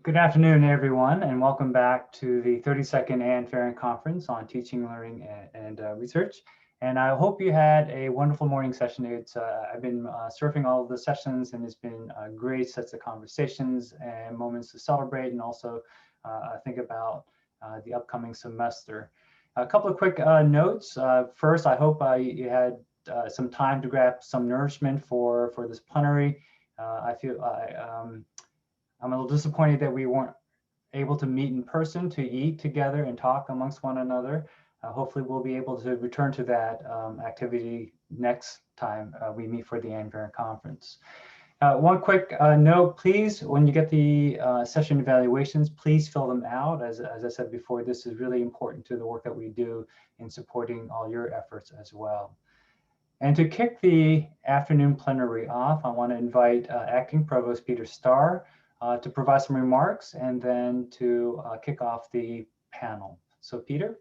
Good afternoon, everyone, and welcome back to the 32nd Ann Farron Conference on Teaching, Learning, and Research. And I hope you had a wonderful morning session. I've been surfing all of the sessions, and it's been great sets of conversations and moments to celebrate, and also think about the upcoming semester. A couple of quick notes. First, I hope you had some time to grab some nourishment for this plenary. I'm a little disappointed that we weren't able to meet in person to eat together and talk amongst one another. Hopefully we'll be able to return to that activity next time we meet for the Ann Farron Conference. One quick note, please, when you get the session evaluations, please fill them out. As I said before, this is really important to the work that we do in supporting all your efforts as well. And to kick the afternoon plenary off, I want to invite Acting Provost Peter Starr to provide some remarks and then to kick off the panel. So Peter.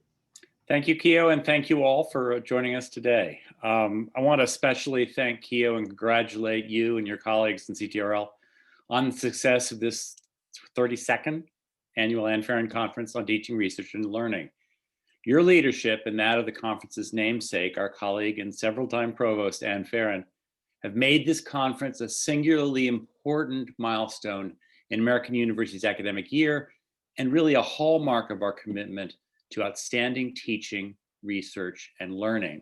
Thank you, Keo, and thank you all for joining us today. I want to especially thank Keo and congratulate you and your colleagues in CTRL on the success of this 32nd annual Ann Farron Conference on Teaching, Research, and Learning. Your leadership and that of the conference's namesake, our colleague and several-time provost, Ann Farron, have made this conference a singularly important milestone in American University's academic year, and really a hallmark of our commitment to outstanding teaching, research, and learning.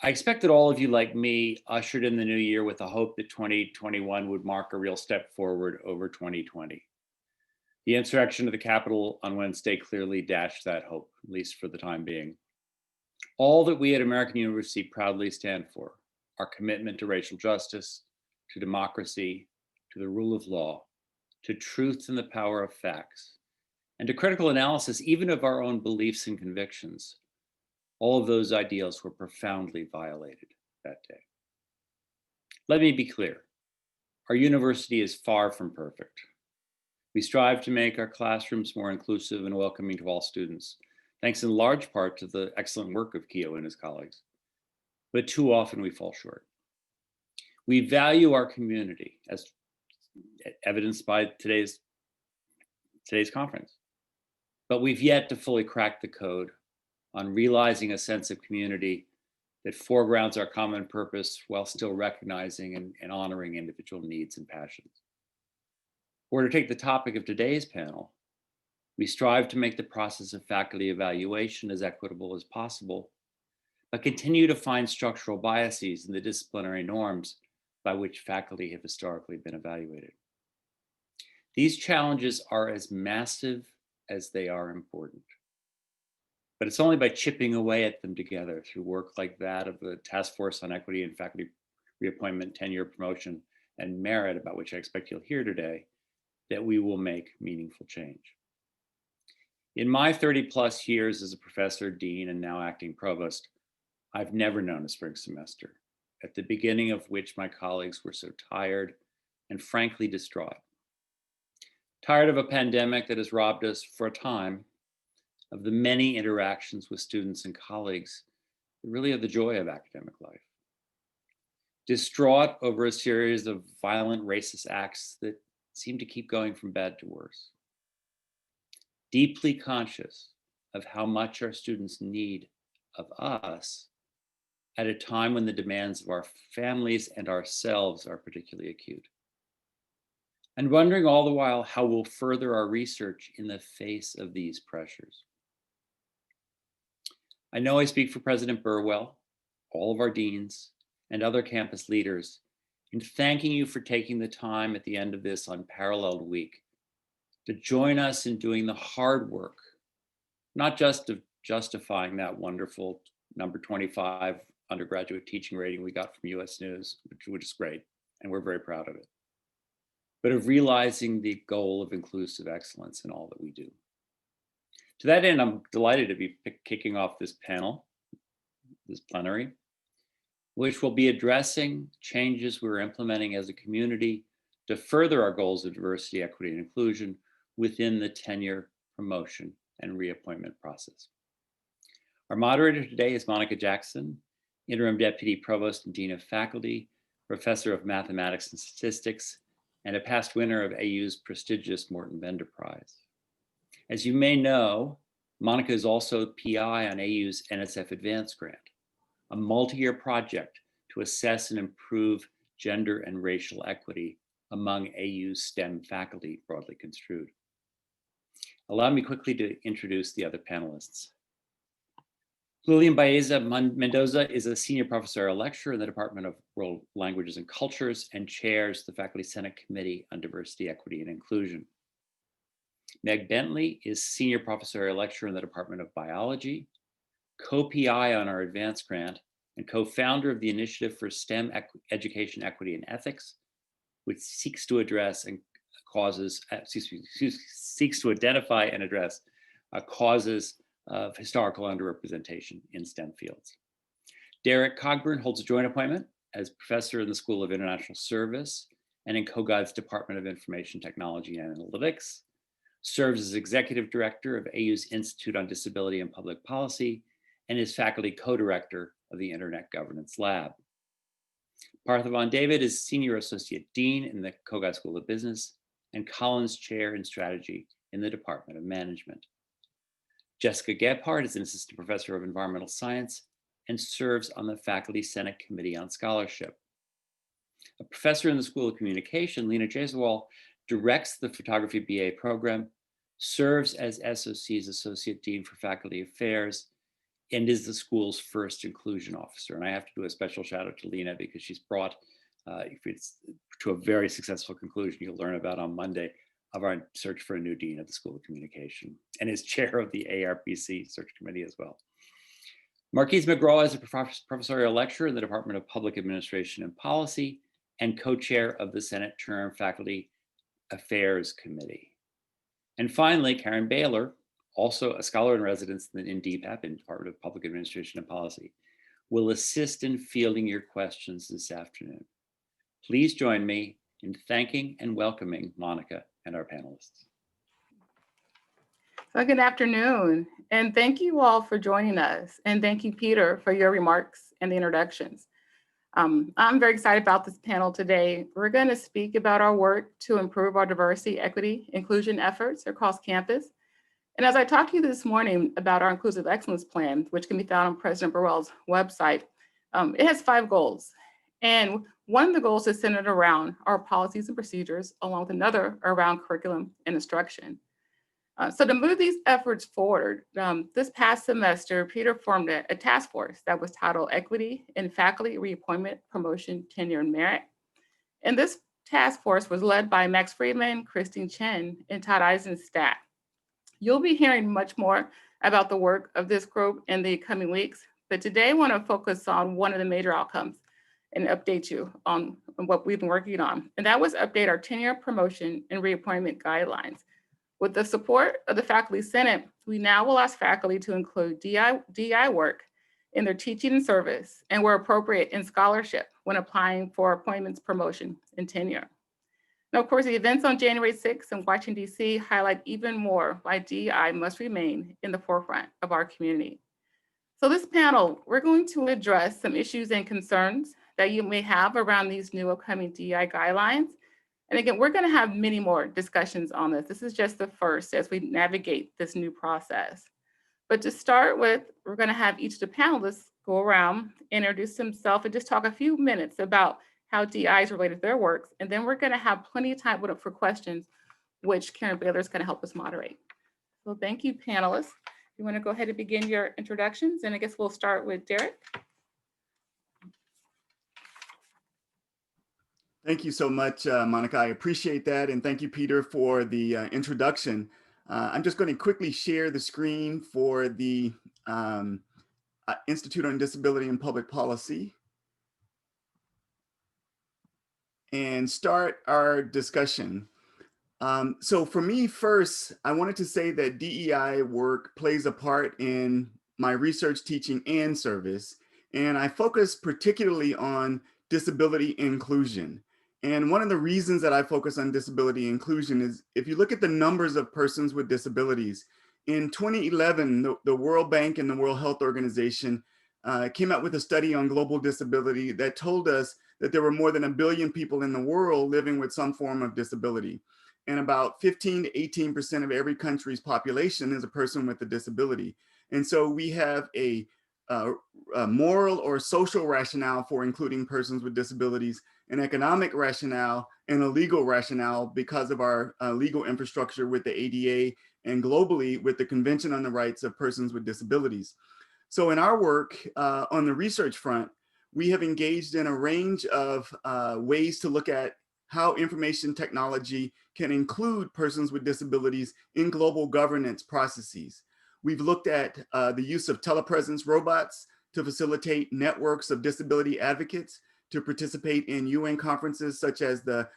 I expect that all of you, like me, ushered in the new year with the hope that 2021 would mark a real step forward over 2020. The insurrection of the Capitol on Wednesday clearly dashed that hope, at least for the time being. All that we at American University proudly stand for, our commitment to racial justice, to democracy, to the rule of law, to truth and the power of facts, and to critical analysis even of our own beliefs and convictions. All of those ideals were profoundly violated that day. Let me be clear, our university is far from perfect. We strive to make our classrooms more inclusive and welcoming to all students, thanks in large part to the excellent work of Keo and his colleagues. But too often we fall short. We value our community, as evidenced by today's conference. But we've yet to fully crack the code on realizing a sense of community that foregrounds our common purpose while still recognizing and honoring individual needs and passions. Or to take the topic of today's panel, we strive to make the process of faculty evaluation as equitable as possible, but continue to find structural biases in the disciplinary norms by which faculty have historically been evaluated. These challenges are as massive as they are important. But it's only by chipping away at them together through work like that of the Task Force on Equity and Faculty Reappointment, Tenure, Promotion, and Merit, about which I expect you'll hear today, that we will make meaningful change. In my 30+ years as a professor, dean, and now acting provost, I've never known a spring semester, at the beginning of which my colleagues were so tired and frankly distraught. Tired of a pandemic that has robbed us for a time of the many interactions with students and colleagues that really are the joy of academic life. Distraught over a series of violent racist acts that seem to keep going from bad to worse. Deeply conscious of how much our students need of us at a time when the demands of our families and ourselves are particularly acute. And wondering all the while how we'll further our research in the face of these pressures. I know I speak for President Burwell, all of our deans, and other campus leaders in thanking you for taking the time at the end of this unparalleled week to join us in doing the hard work, not just of justifying that wonderful number 25 undergraduate teaching rating we got from US News, which is great, and we're very proud of it, but of realizing the goal of inclusive excellence in all that we do. To that end, I'm delighted to be kicking off this panel, this plenary, which will be addressing changes we're implementing as a community to further our goals of diversity, equity, and inclusion within the tenure, promotion, and reappointment process. Our moderator today is Monica Jackson, Interim Deputy Provost and Dean of Faculty, Professor of Mathematics and Statistics, and a past winner of AU's prestigious Morton Bender Prize. As you may know, Monica is also PI on AU's NSF Advanced Grant, a multi-year project to assess and improve gender and racial equity among AU's STEM faculty, broadly construed. Allow me quickly to introduce the other panelists. Lilian Baeza Mendoza is a senior professorial lecturer in the Department of World Languages and Cultures and chairs the Faculty Senate Committee on Diversity, Equity, and Inclusion. Meg Bentley is senior professorial lecturer in the Department of Biology, co-PI on our advanced grant, and co-founder of the Initiative for STEM Education, Equity, and Ethics, which seeks to address and seeks to identify and address causes of historical underrepresentation in STEM fields. Derek Cogburn holds a joint appointment as professor in the School of International Service and in COGAD's Department of Information Technology and Analytics, serves as executive director of AU's Institute on Disability and Public Policy, and is faculty co-director of the Internet Governance Lab. Partha David is senior associate dean in the COGAD School of Business and Collins Chair in Strategy in the Department of Management. Jessica Gebhardt is an assistant professor of environmental science and serves on the Faculty Senate Committee on Scholarship. A professor in the School of Communication, Lena Jaiswal, directs the Photography BA program, serves as SOC's Associate Dean for Faculty Affairs, and is the school's first inclusion officer. And I have to do a special shout out to Lena because she's brought it's to a very successful conclusion you'll learn about on Monday of our search for a new dean of the School of Communication, and is chair of the ARPC search committee as well. Marquise McGraw is a professorial lecturer in the Department of Public Administration and Policy and co-chair of the Senate Term Faculty Affairs Committee. And finally, Karen Baylor, also a scholar in residence in DPAP, in Department of Public Administration and Policy, will assist in fielding your questions this afternoon. Please join me in thanking and welcoming Monica and our panelists. So good afternoon, and thank you all for joining us. And thank you, Peter, for your remarks and the introductions. I'm very excited about this panel today. We're going to speak about our work to improve our diversity, equity, inclusion efforts across campus. And as I talked to you this morning about our Inclusive Excellence Plan, which can be found on President Burrell's website, it has 5 goals. And one of the goals is centered around our policies and procedures, along with another around curriculum and instruction. So to move these efforts forward, this past semester, Peter formed a task force that was titled Equity in Faculty Reappointment, Promotion, Tenure, and Merit. And this task force was led by Max Friedman, Christine Chen, and Todd Eisenstadt. You'll be hearing much more about the work of this group in the coming weeks, but today I want to focus on one of the major outcomes and update you on what we've been working on. And that was update our tenure, promotion, and reappointment guidelines. With the support of the Faculty Senate, we now will ask faculty to include DI work in their teaching and service, and where appropriate in scholarship when applying for appointments, promotion, and tenure. Now, of course, the events on January 6th in Washington, D.C. highlight even more why DI must remain in the forefront of our community. So this panel, we're going to address some issues and concerns that you may have around these new upcoming DI guidelines. And again, we're going to have many more discussions on this. This is just the first as we navigate this new process. But to start with, we're going to have each of the panelists go around, introduce themselves, and just talk a few minutes about how DI is related to their works. And then we're going to have plenty of time for questions, which Karen Baylor is going to help us moderate. So thank you, panelists. You want to go ahead and begin your introductions? And I guess we'll start with Derek. Thank you so much, Monica. I appreciate that. And thank you, Peter, for the introduction. I'm just going to quickly share the screen for the Institute on Disability and Public Policy and start our discussion. So for me, first, I wanted to say that DEI work plays a part in my research, teaching, and service. And I focus particularly on disability inclusion. And one of the reasons that I focus on disability inclusion is if you look at the numbers of persons with disabilities, in 2011, the World Bank and the World Health Organization came out with a study on global disability that told us that there were more than 1 billion people in the world living with some form of disability. And about 15 to 18% of every country's population is a person with a disability. And so we have a moral or social rationale for including persons with disabilities, an economic rationale, and a legal rationale because of our legal infrastructure with the ADA and globally with the Convention on the Rights of Persons with Disabilities. So in our work on the research front, we have engaged in a range of ways to look at how information technology can include persons with disabilities in global governance processes. We've looked at the use of telepresence robots to facilitate networks of disability advocates to participate in UN conferences such as the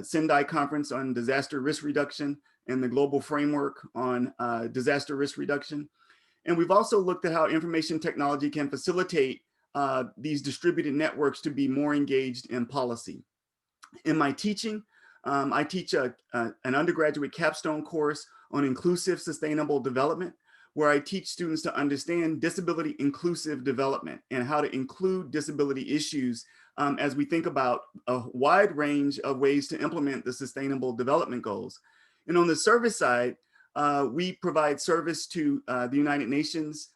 Sendai Conference on Disaster Risk Reduction and the Global Framework on Disaster Risk Reduction. And we've also looked at how information technology can facilitate these distributed networks to be more engaged in policy. In my teaching, I teach an undergraduate capstone course on inclusive sustainable development, where I teach students to understand disability inclusive development and how to include disability issues as we think about a wide range of ways to implement the sustainable development goals. And on the service side, we provide service to the United Nations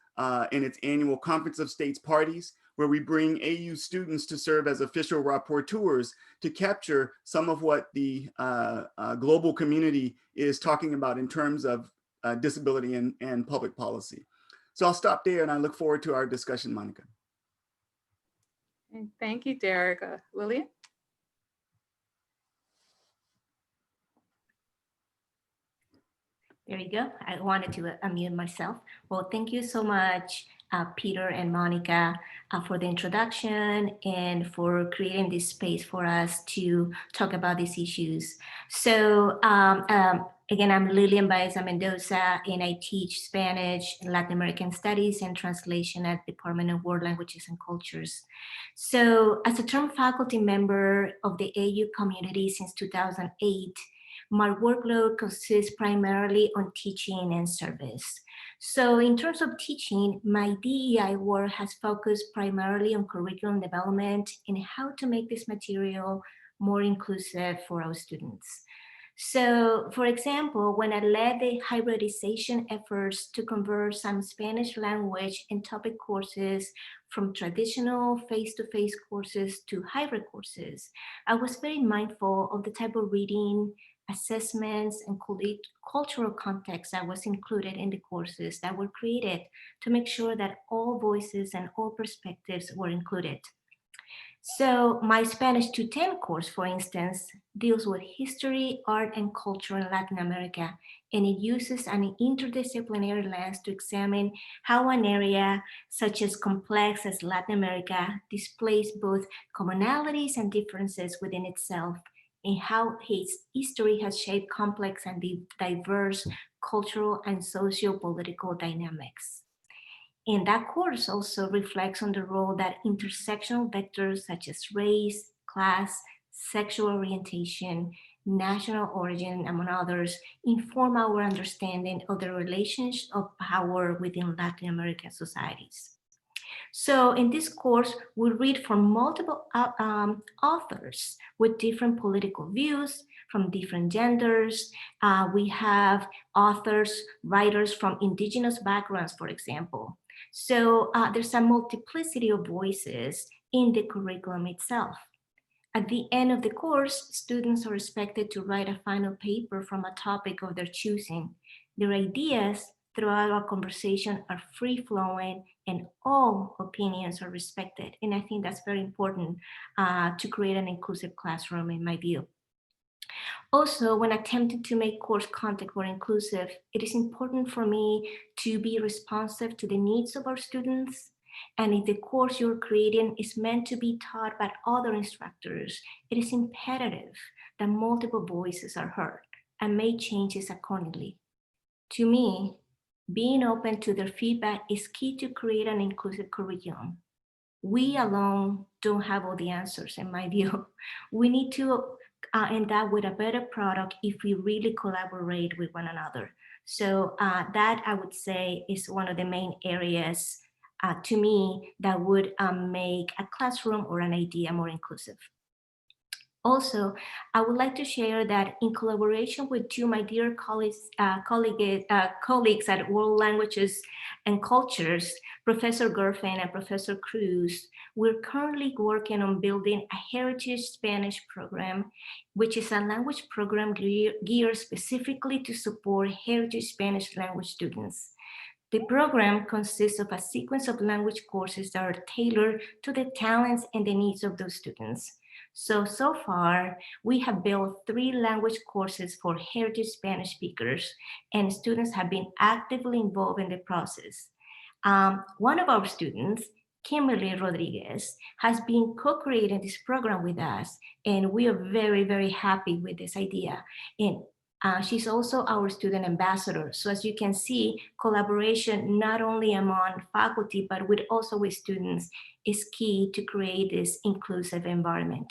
in its annual Conference of States Parties, where we bring AU students to serve as official rapporteurs to capture some of what the global community is talking about in terms of disability and public policy. So I'll stop there and I look forward to our discussion, Monica. Thank you, Derek. Lillian? There you go. I wanted to unmute myself. Well, thank you so much, Peter and Monica, for the introduction and for creating this space for us to talk about these issues. So again, I'm Lilian Baeza Mendoza, and I teach Spanish, Latin American Studies, and Translation at Department of World Languages and Cultures. So as a term faculty member of the AU community since 2008, my workload consists primarily on teaching and service. So in terms of teaching, my DEI work has focused primarily on curriculum development and how to make this material more inclusive for our students. So for example, when I led the hybridization efforts to convert some Spanish language and topic courses from traditional face-to-face courses to hybrid courses, I was very mindful of the type of reading, assessments, and cultural context that was included in the courses that were created to make sure that all voices and all perspectives were included. So my Spanish 210 course, for instance, deals with history, art, and culture in Latin America, and it uses an interdisciplinary lens to examine how an area such as complex as Latin America displays both commonalities and differences within itself, and how its history has shaped complex and diverse cultural and socio-political dynamics. And that course also reflects on the role that intersectional vectors such as race, class, sexual orientation, national origin, among others, inform our understanding of the relations of power within Latin American societies. So in this course, we read from multiple authors with different political views, from different genders. We have authors, writers from indigenous backgrounds, for example. So there's a multiplicity of voices in the curriculum itself. At the end of the course, students are expected to write a final paper from a topic of their choosing. Their ideas throughout our conversation are free-flowing and all opinions are respected. And I think that's very important to create an inclusive classroom in my view. Also, when attempting to make course content more inclusive, it is important for me to be responsive to the needs of our students. And if the course you're creating is meant to be taught by other instructors, it is imperative that multiple voices are heard and make changes accordingly. To me, being open to their feedback is key to create an inclusive curriculum. We alone don't have all the answers, in my view. We need to end up with a better product if we really collaborate with one another. So that, I would say, is one of the main areas to me that would make a classroom or an idea more inclusive. Also, I would like to share that in collaboration with two of my dear colleagues at World Languages and Cultures, Professor Gerfen and Professor Cruz, we're currently working on building a Heritage Spanish program, which is a language program geared specifically to support Heritage Spanish language students. The program consists of a sequence of language courses that are tailored to the talents and the needs of those students. So far, we have built 3 language courses for Heritage Spanish speakers, and students have been actively involved in the process. One of our students, Kimberly Rodriguez, has been co-creating this program with us, and we are very, very happy with this idea. And she's also our student ambassador. So as you can see, collaboration not only among faculty, but also with students is key to create this inclusive environment.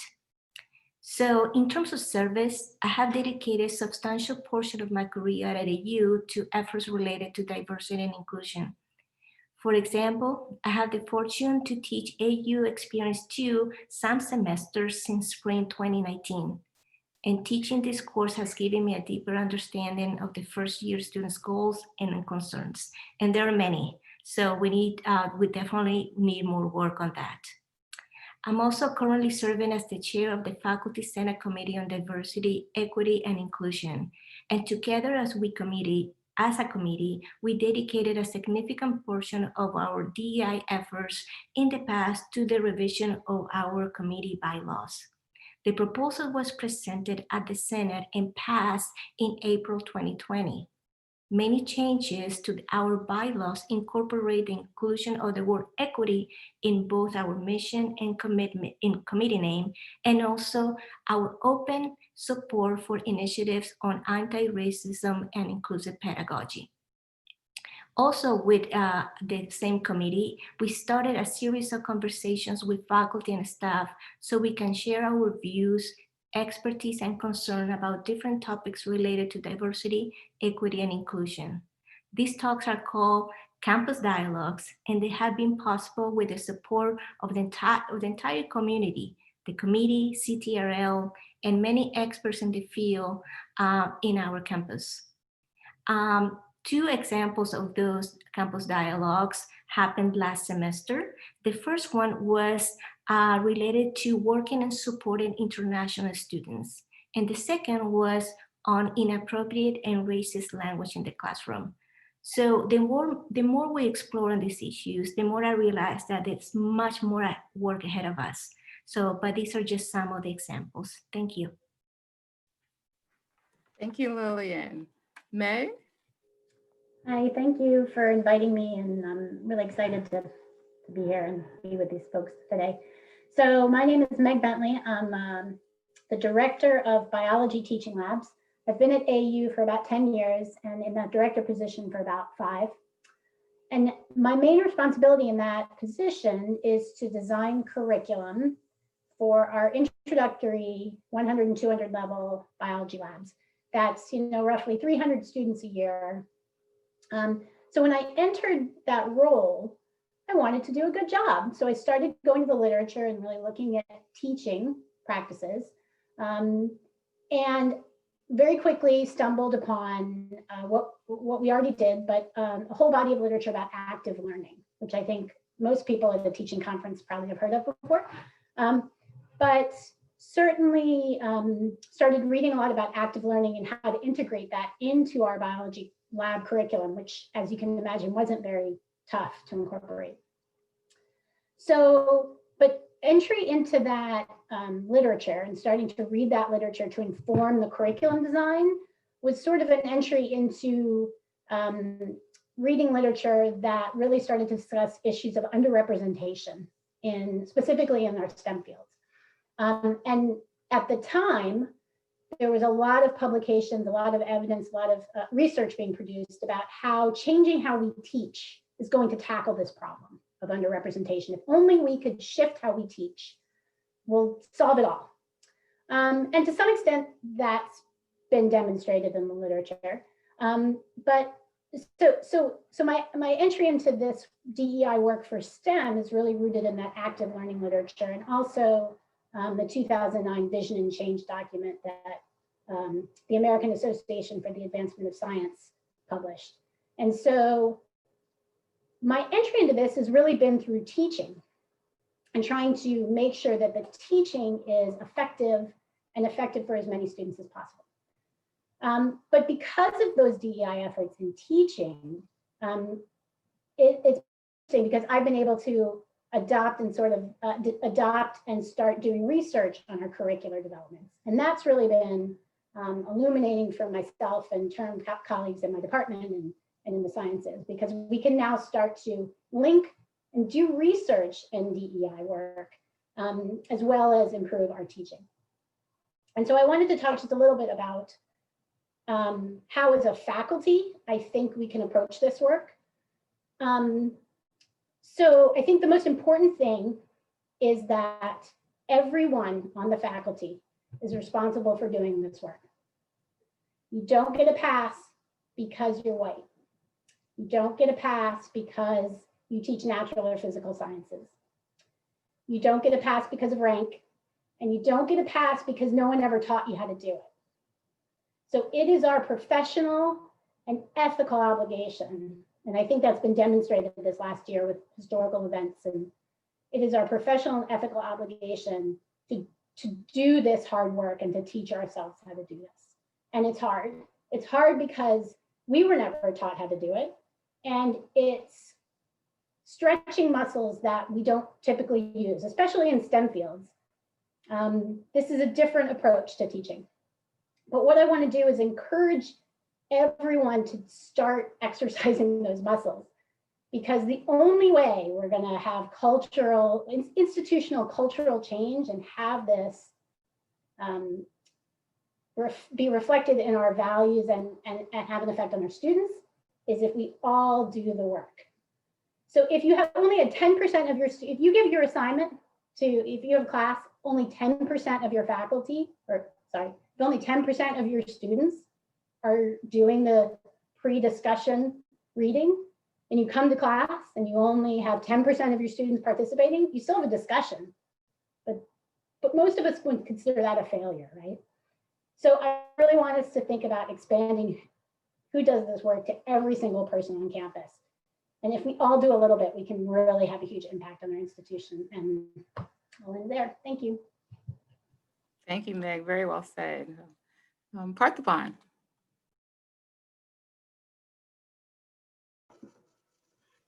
So in terms of service, I have dedicated a substantial portion of my career at AU to efforts related to diversity and inclusion. For example, I have the fortune to teach AU Experience 2 some semesters since spring 2019. And teaching this course has given me a deeper understanding of the first year students' goals and concerns. And there are many. So we definitely need more work on that. I'm also currently serving as the chair of the Faculty Senate Committee on Diversity, Equity, and Inclusion. And together as a committee, we dedicated a significant portion of our DEI efforts in the past to the revision of our committee bylaws. The proposal was presented at the Senate and passed in April 2020. Many changes to our bylaws incorporate the inclusion of the word equity in both our mission and committee name, and also our open support for initiatives on anti-racism and inclusive pedagogy. Also with the same committee, we started a series of conversations with faculty and staff so we can share our views, expertise, and concern about different topics related to diversity, equity, and inclusion. These talks are called Campus Dialogues, and they have been possible with the support of the entire community, the committee, CTRL, and many experts in the field in our campus. 2 examples of those campus dialogues happened last semester. The first one was related to working and supporting international students. And the second was on inappropriate and racist language in the classroom. So the more we explore on these issues, the more I realize that it's much more work ahead of us. But these are just some of the examples. Thank you. Thank you, Lillian. Meg? Hi, thank you for inviting me, and I'm really excited to be here and be with these folks today. So my name is Meg Bentley. I'm the director of biology teaching labs. I've been at AU for about 10 years and in that director position for about 5. And my main responsibility in that position is to design curriculum for our introductory 100 and 200 level biology labs. That's roughly 300 students a year. So when I entered that role, I wanted to do a good job. So I started going to the literature and really looking at teaching practices, and very quickly stumbled upon what we already did, but a whole body of literature about active learning, which I think most people at the teaching conference probably have heard of before. But certainly started reading a lot about active learning and how to integrate that into our biology lab curriculum, which, as you can imagine, wasn't very tough to incorporate. So, but entry into that literature and starting to read that literature to inform the curriculum design was sort of an entry into reading literature that really started to discuss issues of underrepresentation specifically in our STEM fields. And at the time, there was a lot of publications, a lot of evidence, a lot of research being produced about how changing how we teach is going to tackle this problem of underrepresentation. If only we could shift how we teach, we'll solve it all. And to some extent, that's been demonstrated in the literature. But So my entry into this DEI work for STEM is really rooted in that active learning literature, and also the 2009 Vision and Change document that the American Association for the Advancement of Science published. And so my entry into this has really been through teaching and trying to make sure that the teaching is effective and effective for as many students as possible. But because of those DEI efforts in teaching, it's interesting because I've been able to adopt and sort of adopt and start doing research on our curricular developments. And that's really been illuminating for myself and term colleagues in my department and in the sciences, because we can now start to link and do research in DEI work, as well as improve our teaching. And so I wanted to talk just a little bit about how as a faculty, I think we can approach this work. So I think the most important thing is that everyone on the faculty is responsible for doing this work. You don't get a pass because you're white. You don't get a pass because you teach natural or physical sciences. You don't get a pass because of rank, and you don't get a pass because no one ever taught you how to do it. So it is our professional and ethical obligation, and I think that's been demonstrated this last year with historical events, and it is our professional and ethical obligation to do this hard work and to teach ourselves how to do this. And it's hard. It's hard because we were never taught how to do it, and it's stretching muscles that we don't typically use, especially in STEM fields. This is a different approach to teaching. But what I want to do is encourage everyone to start exercising those muscles, because the only way we're going to have institutional cultural change and have this be reflected in our values and have an effect on our students is if we all do the work. So if you have only a 10% of your, if you give your assignment to, if you have a class, only 10% of your faculty, or sorry, if only 10% of your students are doing the pre-discussion reading, and you come to class and you only have 10% of your students participating, you still have a discussion. But most of us would consider that a failure, right? So I really want us to think about expanding who does this work to every single person on campus. And if we all do a little bit, we can really have a huge impact on our institution. And I'll end there. Thank you. Thank you, Meg. Very well said. Parthipan.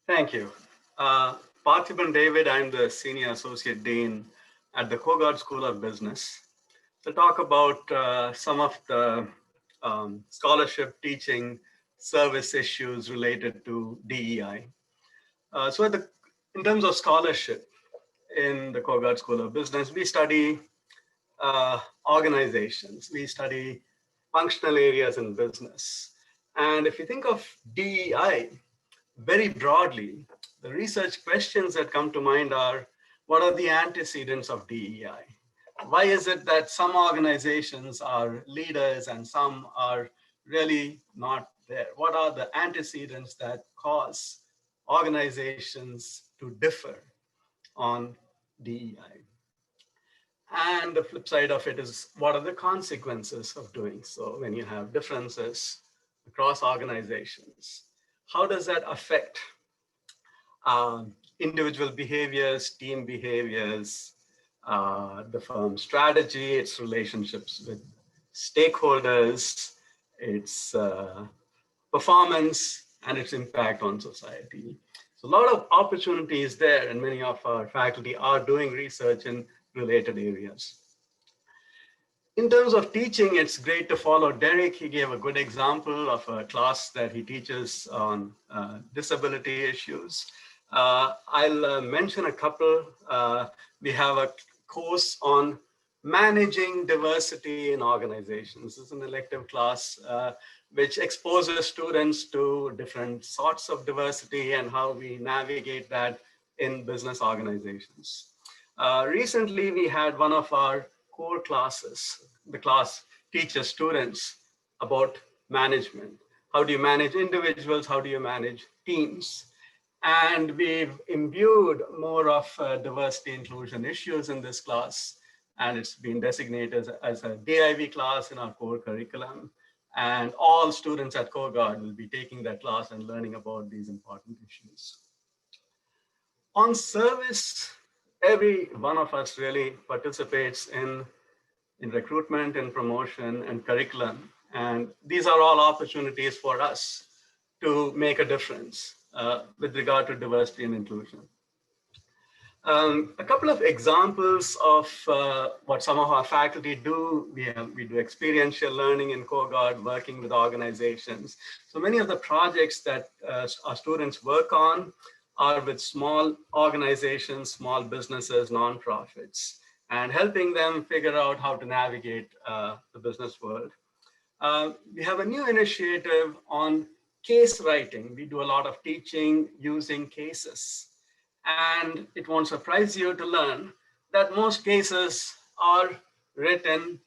Thank you. Parthipan David, I'm the Senior Associate Dean at the Kogod School of Business to talk about some of the scholarship, teaching, service issues related to DEI. So in terms of scholarship in the Kogod School of Business, we study organizations, we study functional areas in business. And if you think of DEI, very broadly, the research questions that come to mind are, what are the antecedents of DEI? Why is it that some organizations are leaders and some are really not there? What are the antecedents that cause organizations to differ on DEI? And the flip side of it is, what are the consequences of doing so when you have differences across organizations? How does that affect individual behaviors, team behaviors, the firm's strategy, its relationships with stakeholders, its performance, and its impact on society? So a lot of opportunities there, and many of our faculty are doing research in related areas. In terms of teaching, it's great to follow Derek. He gave a good example of a class that he teaches on disability issues. I'll mention a couple. We have a course on managing diversity in organizations. This is an elective class which exposes students to different sorts of diversity and how we navigate that in business organizations. Recently, we had one of our core classes. The class teaches students about management. How do you manage individuals? How do you manage teams? And we've imbued more of diversity inclusion issues in this class. And it's been designated as a DIV class in our core curriculum. And all students at CoGuard will be taking that class and learning about these important issues. On service, every one of us really participates in recruitment and promotion and curriculum. And these are all opportunities for us to make a difference with regard to diversity and inclusion. A couple of examples of what some of our faculty do. We do experiential learning in CoGuard, working with organizations. So many of the projects that our students work on are with small organizations, small businesses, nonprofits, and helping them figure out how to navigate the business world. We have a new initiative on case writing. We do a lot of teaching using cases. And it won't surprise you to learn that most cases are written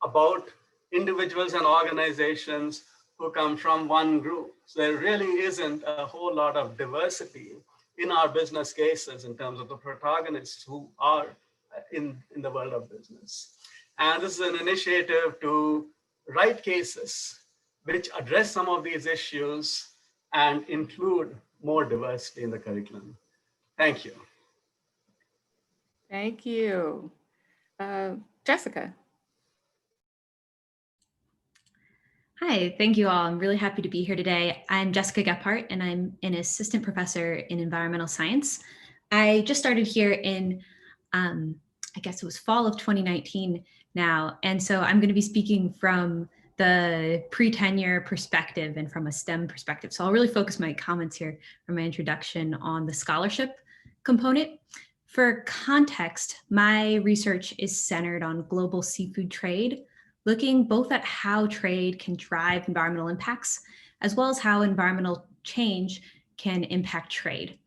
about individuals and organizations who come from one group. So there really isn't a whole lot of diversity in our business cases in terms of the protagonists who are in the world of business. And this is an initiative to write cases which address some of these issues and include more diversity in the curriculum. Thank you. Thank you. Jessica. Hi, thank you all. I'm really happy to be here today. I'm Jessica Gephardt, and I'm an assistant professor in environmental science. I just started here in, I guess it was fall of 2019 now. And so I'm going to be speaking from the pre-tenure perspective and from a STEM perspective. So I'll really focus my comments here from my introduction on the scholarship component. For context, my research is centered on global seafood trade, looking both at how trade can drive environmental impacts, as well as how environmental change can impact trade.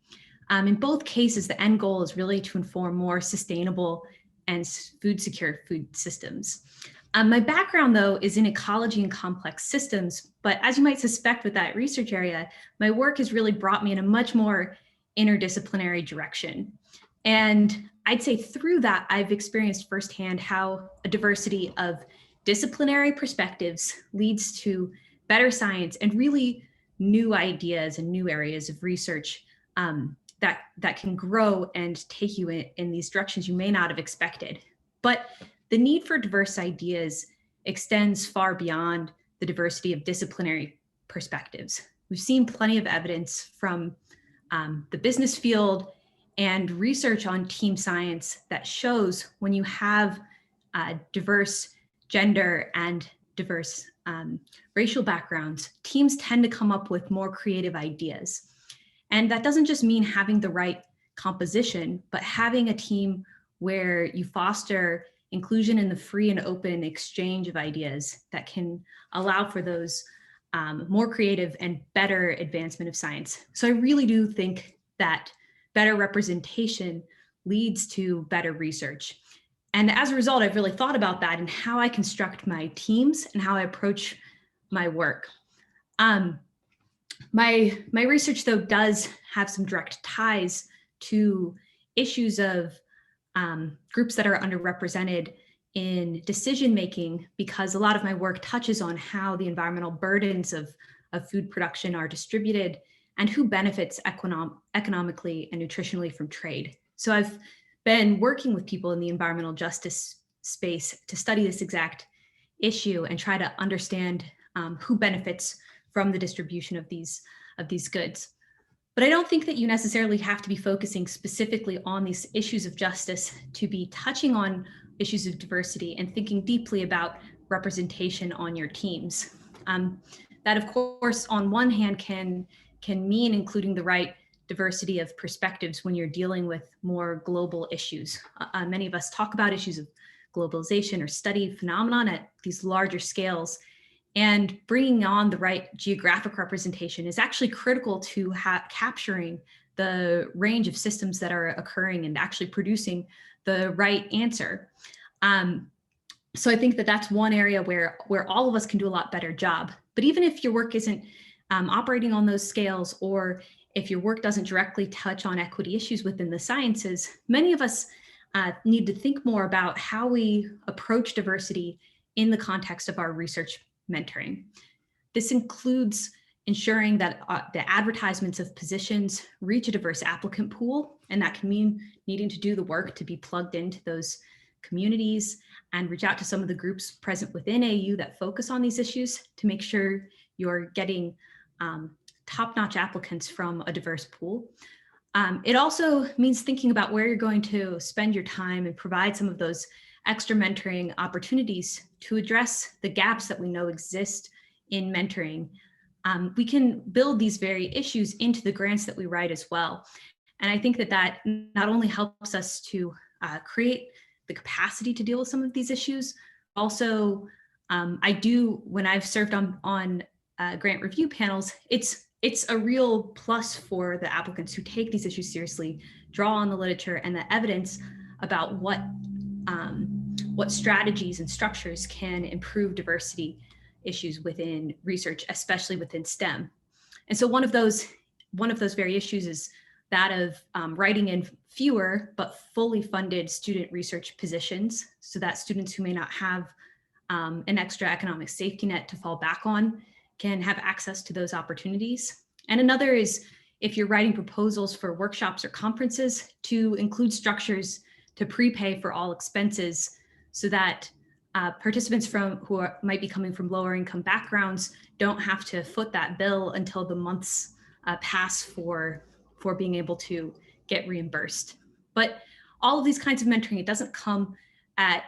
In both cases, the end goal is really to inform more sustainable and food secure food systems. My background, though, is in ecology and complex systems, but as you might suspect with that research area, my work has really brought me in a much more interdisciplinary direction. And I'd say through that, I've experienced firsthand how a diversity of disciplinary perspectives leads to better science and really new ideas and new areas of research that can grow and take you in these directions you may not have expected. But the need for diverse ideas extends far beyond the diversity of disciplinary perspectives. We've seen plenty of evidence from the business field and research on team science that shows when you have diverse gender and diverse racial backgrounds, teams tend to come up with more creative ideas. And that doesn't just mean having the right composition, but having a team where you foster inclusion in the free and open exchange of ideas that can allow for those more creative and better advancement of science. So I really do think that better representation leads to better research. And as a result, I've really thought about that and how I construct my teams and how I approach my work. My research, though, does have some direct ties to issues of groups that are underrepresented in decision-making, because a lot of my work touches on how the environmental burdens of food production are distributed and who benefits economically and nutritionally from trade. So I've been working with people in the environmental justice space to study this exact issue and try to understand who benefits from the distribution of these goods. But I don't think that you necessarily have to be focusing specifically on these issues of justice to be touching on issues of diversity and thinking deeply about representation on your teams. That, of course, on one hand can mean including the right diversity of perspectives when you're dealing with more global issues. Many of us talk about issues of globalization or study phenomenon at these larger scales, and bringing on the right geographic representation is actually critical to capturing the range of systems that are occurring and actually producing the right answer. So I think that that's one area where all of us can do a lot better job. But even if your work isn't operating on those scales, or if your work doesn't directly touch on equity issues within the sciences, many of us need to think more about how we approach diversity in the context of our research mentoring. This includes ensuring that the advertisements of positions reach a diverse applicant pool, and that can mean needing to do the work to be plugged into those communities and reach out to some of the groups present within AU that focus on these issues to make sure you're getting top-notch applicants from a diverse pool. It also means thinking about where you're going to spend your time and provide some of those extra mentoring opportunities to address the gaps that we know exist in mentoring. We can build these very issues into the grants that we write as well. And I think that that not only helps us to create the capacity to deal with some of these issues, also when I've served on grant review panels, it's a real plus for the applicants who take these issues seriously, draw on the literature and the evidence about what strategies and structures can improve diversity issues within research, especially within STEM. And so one of those very issues is that of writing in fewer but fully funded student research positions, so that students who may not have an extra economic safety net to fall back on can have access to those opportunities. And another is if you're writing proposals for workshops or conferences, to include structures to prepay for all expenses so that participants who might be coming from lower income backgrounds don't have to foot that bill until the months pass for being able to get reimbursed. But all of these kinds of mentoring, it doesn't come at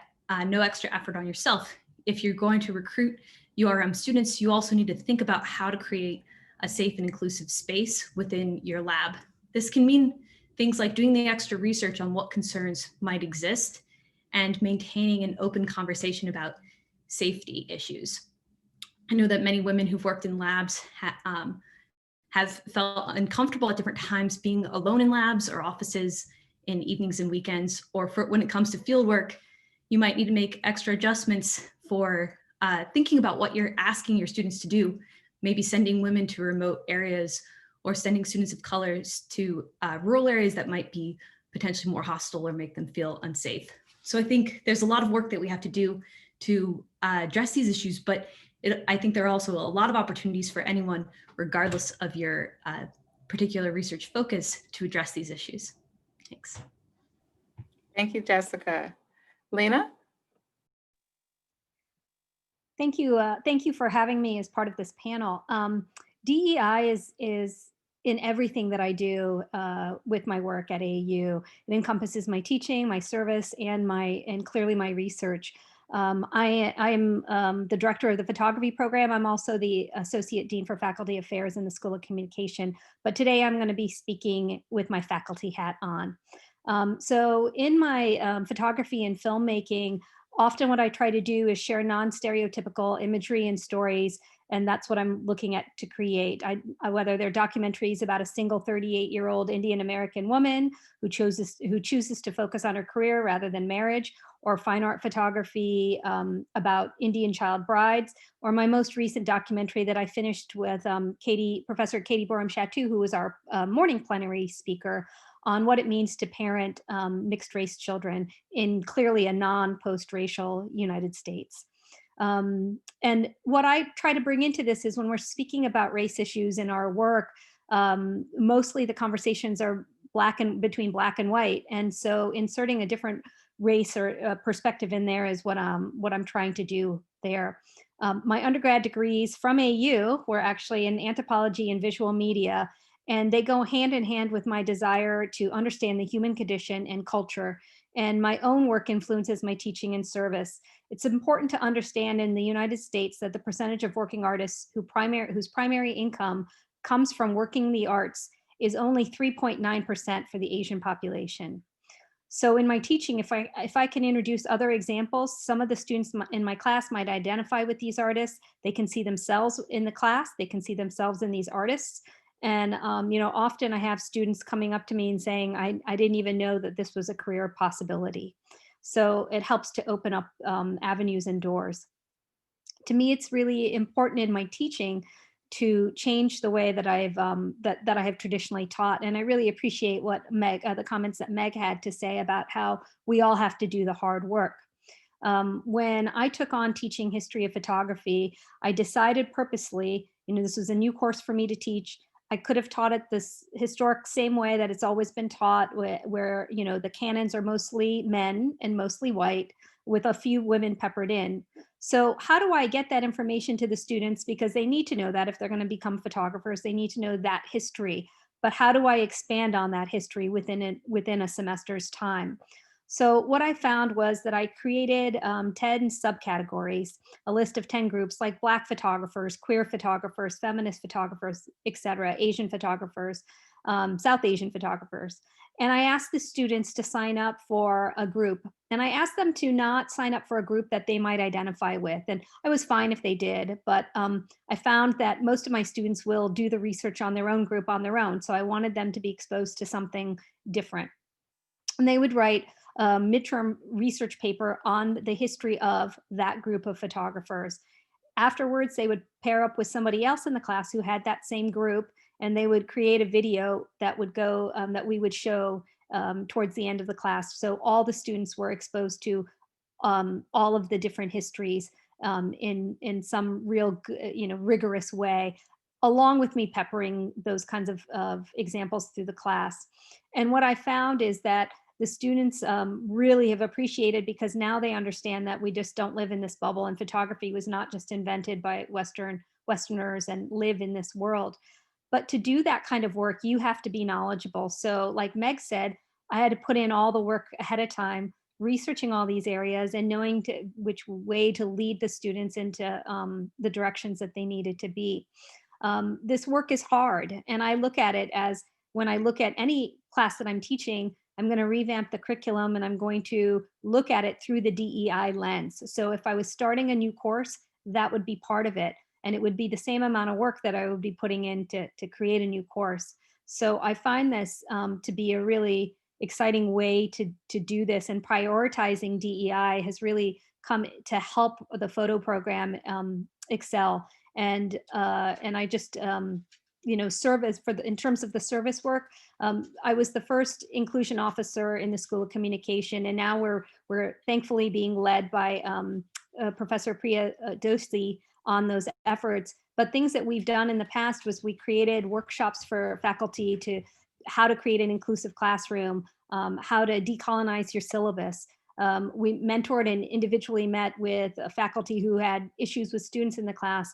no extra effort on yourself. If you're going to recruit URM students, you also need to think about how to create a safe and inclusive space within your lab. This can mean things like doing the extra research on what concerns might exist and maintaining an open conversation about safety issues. I know that many women who've worked in labs have felt uncomfortable at different times being alone in labs or offices in evenings and weekends, or when it comes to field work, you might need to make extra adjustments for thinking about what you're asking your students to do, maybe sending women to remote areas or sending students of colors to rural areas that might be potentially more hostile or make them feel unsafe. So I think there's a lot of work that we have to do to address these issues, but I think there are also a lot of opportunities for anyone, regardless of your particular research focus, to address these issues. Thanks. Thank you, Jessica. Lena? Thank you. Thank you for having me as part of this panel. DEI is in everything that I do with my work at AAU. It encompasses my teaching, my service, and clearly my research. I am the director of the photography program. I'm also the Associate Dean for Faculty Affairs in the School of Communication. But today I'm going to be speaking with my faculty hat on. So in my photography and filmmaking, often what I try to do is share non-stereotypical imagery and stories, and that's what I'm looking at to create. Whether they're documentaries about a single 38-year-old Indian American woman who chooses to focus on her career rather than marriage, or fine art photography about Indian child brides, or my most recent documentary that I finished with Professor Katie Borum-Chatou, who was our morning plenary speaker, on what it means to parent mixed race children in clearly a non-post-racial United States. And what I try to bring into this is when we're speaking about race issues in our work, mostly the conversations are between black and white. And so inserting a different race or perspective in there is what I'm trying to do there. My undergrad degrees from AU were actually in anthropology and visual media, and they go hand in hand with my desire to understand the human condition and culture. And my own work influences my teaching and service. It's important to understand in the United States that the percentage of working artists whose primary income comes from working the arts is only 3.9% for the Asian population. So in my teaching, if I can introduce other examples, some of the students in my class might identify with these artists. They can see themselves in the class. They can see themselves in these artists. And often I have students coming up to me and saying, I didn't even know that this was a career possibility. So it helps to open up avenues and doors. To me, it's really important in my teaching to change the way that I have traditionally taught. And I really appreciate what the comments that Meg had to say about how we all have to do the hard work. When I took on teaching history of photography, I decided purposely, this was a new course for me to teach. I could have taught it this historic same way that it's always been taught, where the canons are mostly men and mostly white, with a few women peppered in. So how do I get that information to the students? Because they need to know that if they're going to become photographers, they need to know that history. But how do I expand on that history within a semester's time? So what I found was that I created 10 subcategories, a list of 10 groups, like Black photographers, queer photographers, feminist photographers, etc., Asian photographers, South Asian photographers. And I asked the students to sign up for a group. And I asked them to not sign up for a group that they might identify with. And I was fine if they did, but I found that most of my students will do the research on their own group on their own. So I wanted them to be exposed to something different. And they would write a midterm research paper on the history of that group of photographers. Afterwards, they would pair up with somebody else in the class who had that same group, and they would create a video that would go, that we would show towards the end of the class. So all the students were exposed to all of the different histories in some real, rigorous way, along with me peppering those kinds of examples through the class. And what I found is that the students really have appreciated, because now they understand that we just don't live in this bubble, and photography was not just invented by Westerners and live in this world. But to do that kind of work, you have to be knowledgeable. So like Meg said, I had to put in all the work ahead of time, researching all these areas and knowing which way to lead the students into the directions that they needed to be. This work is hard, and I look at it as, when I look at any class that I'm teaching, I'm going to revamp the curriculum and I'm going to look at it through the DEI lens. So if I was starting a new course, that would be part of it. And it would be the same amount of work that I would be putting in to create a new course. So I find this to be a really exciting way to do this, and prioritizing DEI has really come to help the photo program excel. And I just, serve as in terms of the service work. I was the first inclusion officer in the School of Communication, and now we're thankfully being led by Professor Priya Dosi on those efforts. But things that we've done in the past was we created workshops for faculty to how to create an inclusive classroom, how to decolonize your syllabus. We mentored and individually met with faculty who had issues with students in the class.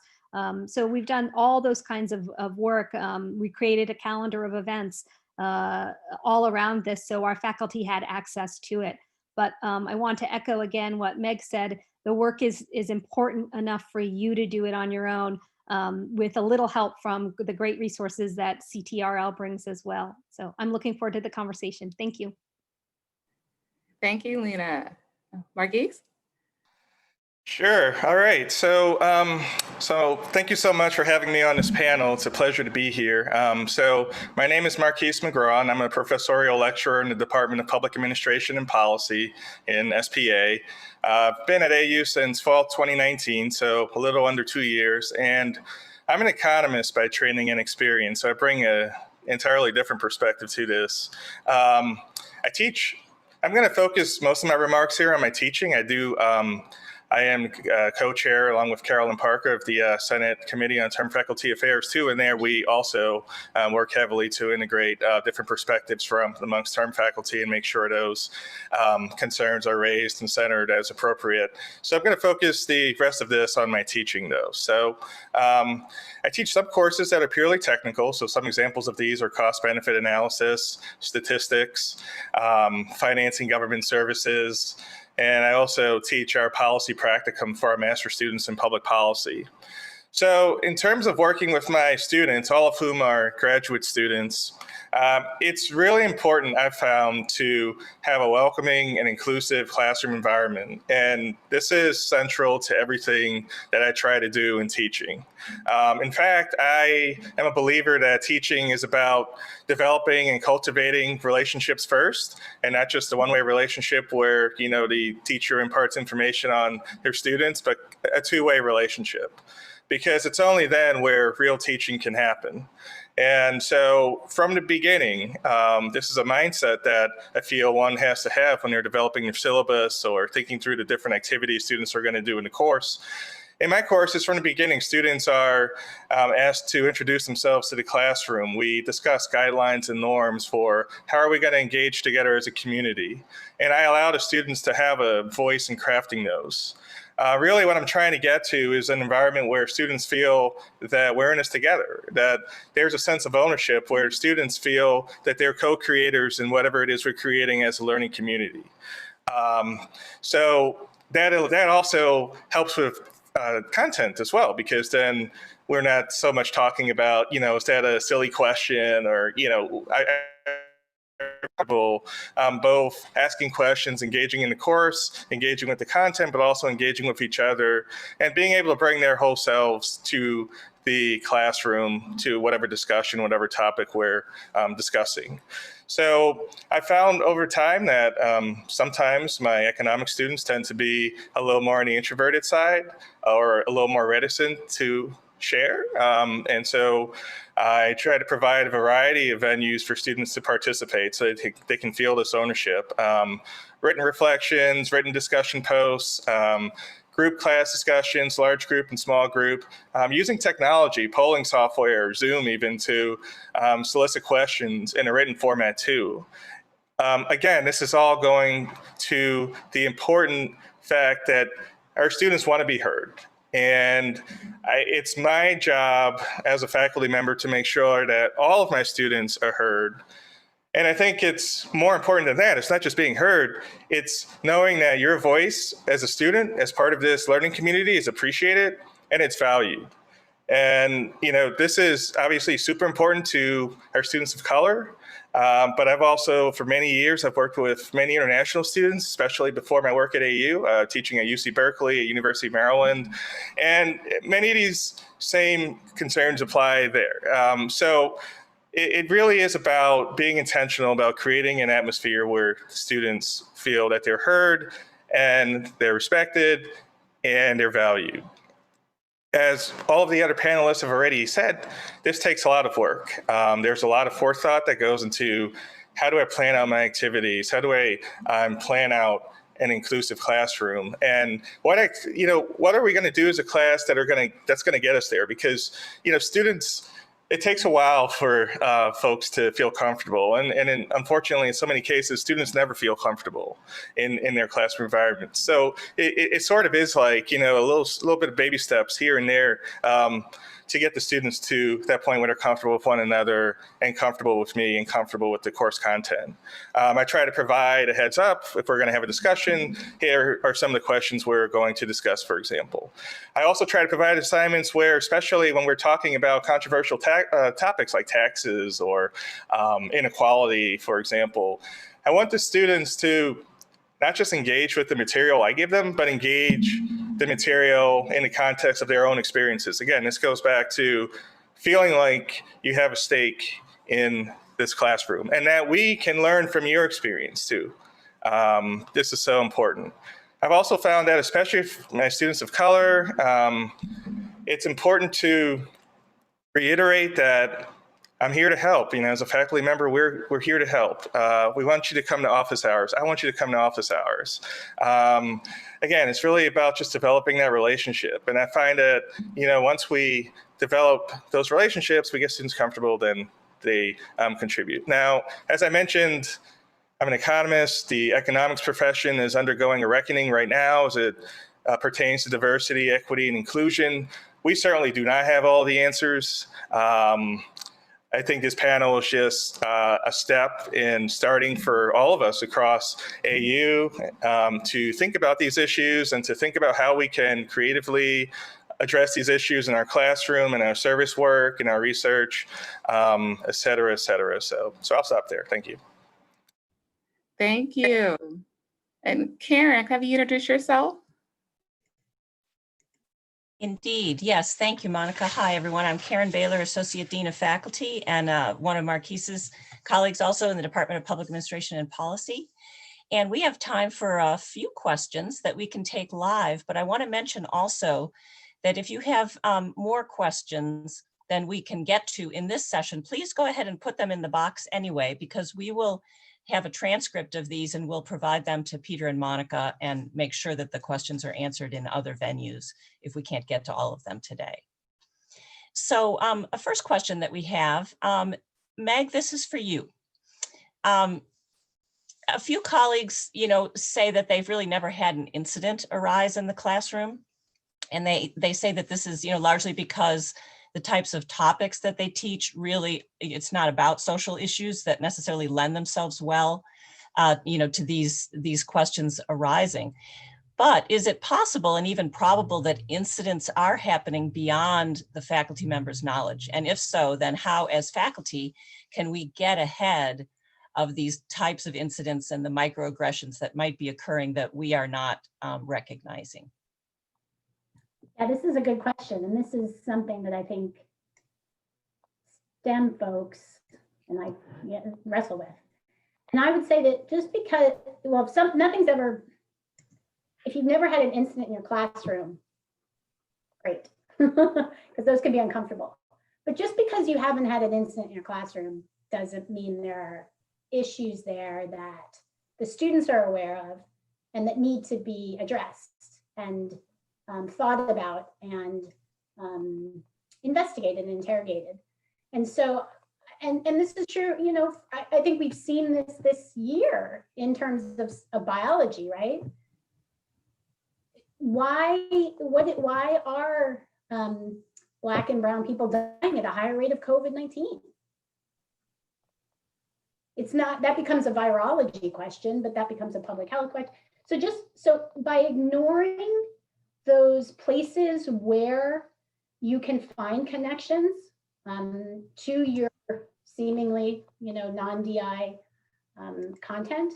So we've done all those kinds of work. We created a calendar of events all around this, so our faculty had access to it. But I want to echo again what Meg said. The work is important enough for you to do it on your own, with a little help from the great resources that CTRL brings as well. So I'm looking forward to the conversation. Thank you. Thank you, Lena. Marquise? Sure. All right. So thank you so much for having me on this panel. It's a pleasure to be here. So my name is Marquise McGraw, and I'm a professorial lecturer in the Department of Public Administration and Policy in SPA. I've been at AU since fall 2019, so a little under 2 years. And I'm an economist by training and experience, so I bring an entirely different perspective to this. I teach. I'm going to focus most of my remarks here on my teaching. I am co-chair, along with Carolyn Parker, of the Senate Committee on Term Faculty Affairs too, and there we also work heavily to integrate different perspectives from amongst term faculty and make sure those concerns are raised and centered as appropriate. So I'm going to focus the rest of this on my teaching though. So I teach some courses that are purely technical. So some examples of these are cost-benefit analysis, statistics, financing government services, and I also teach our policy practicum for our master's students in public policy. So in terms of working with my students, all of whom are graduate students, It's really important, I've found, to have a welcoming and inclusive classroom environment. And this is central to everything that I try to do in teaching. In fact, I am a believer that teaching is about developing and cultivating relationships first, and not just a one-way relationship where, you know, the teacher imparts information on their students, but a two-way relationship. Because it's only then where real teaching can happen. And so from the beginning, this is a mindset that I feel one has to have when they're developing their syllabus or thinking through the different activities students are going to do in the course. In my courses, from the beginning, students are asked to introduce themselves to the classroom. We discuss guidelines and norms for how are we going to engage together as a community. And I allow the students to have a voice in crafting those. Really what I'm trying to get to is an environment where students feel that we're in this together, that there's a sense of ownership where students feel that they're co-creators in whatever it is we're creating as a learning community. So that also helps with content as well, because then we're not so much talking about, you know, is that a silly question, or, you know, both asking questions, engaging in the course, engaging with the content, but also engaging with each other and being able to bring their whole selves to the classroom, to whatever discussion, whatever topic we're discussing. So I found over time that sometimes my economic students tend to be a little more on the introverted side or a little more reticent to share. And so I try to provide a variety of venues for students to participate so that they can feel this ownership. Written reflections, written discussion posts, group class discussions, large group and small group, using technology, polling software, Zoom even, to solicit questions in a written format too. Again, this is all going to the important fact that our students want to be heard. And it's my job as a faculty member to make sure that all of my students are heard. And I think it's more important than that. It's not just being heard, it's knowing that your voice as a student, as part of this learning community, is appreciated and it's valued. And, you know, this is obviously super important to our students of color. But I've also, for many years, I've worked with many international students, especially before my work at AU, teaching at UC Berkeley, at University of Maryland. And many of these same concerns apply there. So it really is about being intentional about creating an atmosphere where students feel that they're heard and they're respected and they're valued. As all of the other panelists have already said, this takes a lot of work. There's a lot of forethought that goes into how do I plan out my activities? How do I plan out an inclusive classroom? And what are we going to do as a class that's going to get us there? Because, you know, students, it takes a while for folks to feel comfortable. And unfortunately, in so many cases, students never feel comfortable in their classroom environment. So it sort of is like, you know, a little bit of baby steps here and there to get the students to that point where they're comfortable with one another and comfortable with me and comfortable with the course content. I try to provide a heads up if we're going to have a discussion. Here are some of the questions we're going to discuss, for example. I also try to provide assignments where, especially when we're talking about controversial topics like taxes or inequality, for example, I want the students to not just engage with the material I give them, but engage the material in the context of their own experiences. Again, this goes back to feeling like you have a stake in this classroom and that we can learn from your experience too. This is so important. I've also found that, especially for my students of color, it's important to reiterate that I'm here to help. You know, as a faculty member, we're here to help. We want you to come to office hours. I want you to come to office hours. Again, it's really about just developing that relationship. And I find that, you know, once we develop those relationships, we get students comfortable, then they contribute. Now, as I mentioned, I'm an economist. The economics profession is undergoing a reckoning right now as it pertains to diversity, equity, and inclusion. We certainly do not have all the answers. I think this panel is just a step in starting for all of us across AU to think about these issues and to think about how we can creatively address these issues in our classroom, in our service work, in our research, et cetera, et cetera. So I'll stop there. Thank you. Thank you. And Karen, have you introduced yourself? Indeed, yes. Thank you, Monica. Hi, everyone. I'm Karen Baylor, Associate Dean of Faculty, and one of Marquise's colleagues also in the Department of Public Administration and Policy. And we have time for a few questions that we can take live, but I want to mention also that if you have more questions than we can get to in this session, please go ahead and put them in the box anyway, because we will have a transcript of these and we'll provide them to Peter and Monica and make sure that the questions are answered in other venues if we can't get to all of them today. So a first question that we have, Meg, this is for you. A few colleagues, say that they've really never had an incident arise in the classroom. And they say that this is, largely because the types of topics that they teach, really, it's not about social issues that necessarily lend themselves well, to these questions arising. But is it possible and even probable that incidents are happening beyond the faculty members' knowledge? And if so, then how, as faculty, can we get ahead of these types of incidents and the microaggressions that might be occurring that we are not recognizing? Yeah, this is a good question. And this is something that I think STEM folks and I wrestle with. And I would say that just because, well, nothing's ever, if you've never had an incident in your classroom, great, because those can be uncomfortable. But just because you haven't had an incident in your classroom doesn't mean there are issues there that the students are aware of and that need to be addressed and thought about and investigated and interrogated. And so, and this is true, I think we've seen this year in terms of biology, right? Why are Black and brown people dying at a higher rate of COVID-19? It's not, that becomes a virology question, but that becomes a public health question. So by ignoring those places where you can find connections to your seemingly, non-DI content,